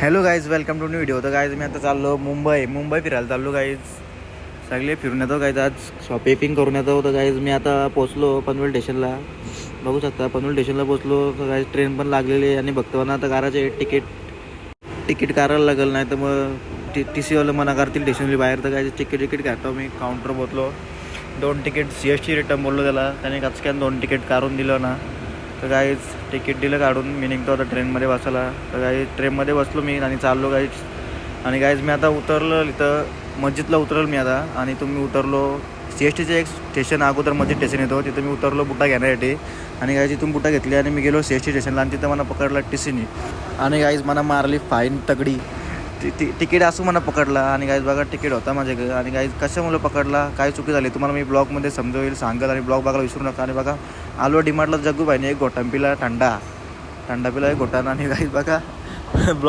Hello guys, welcome to new video. तर guys मी आता चाललो मुंबई फिरायला चाललो गाईज. सगळे फिरून येतो गाईज, आज शॉपिंग करून येतो. होतं गाईज मी आता पोचलो पनवेल स्टेशनला. बघू शकता पनवेल स्टेशनला पोचलो. तर गाईज ट्रेन पण लागलेली आहे आणि बघतो ना आता कारचे तिकीट काढायला लागेल, नाही तर मग टी सीवालं मना करतील स्टेशनली बाहेर. तर गाईज तिकीट काढतो मी. काउंटर पोचलो. 2 तिकीट CST रिटर्न बोललो त्याने कचक्यान 2 तिकीट काढून दिलं ना. तर गाईज तिकीट दिलं काढून मी निघतो आता ट्रेनमध्ये बसायला. तर गाईज ट्रेनमध्ये बसलो मी आणि चाललो गाईज. आणि गाईज मी आता उतरलो इथं मस्जिदला उतरलो मी आता. आणि तुम्ही उतरलो CSTचं एक स्टेशन अगोदर मस्जिद स्टेशन येतो, तिथं मी उतरलो बुटा घेण्यासाठी. आणि गाईज इथून बुटा घेतली आणि मी गेलो CST स्टेशनला आणि तिथं मला पकडला TCने. आणि गाईज मला मारली फाईन तगडी. तिकीट असं मला पकडला. आणि गाईज बघा तिकीट होता माझ्याकडे. आणि गाईज कशामुळे पकडला, काय चुकी झाली तुम्हाला मी ब्लॉगमध्ये समजवेल, सांगेल. आणि ब्लॉग बघायला विसरू नका. आणि बघा आलो डिमार्टला, जग्गू भाईने एक घोटा पिला, थंडा पिला एक घोटानं. आणि गाईज बघा ब्लॉग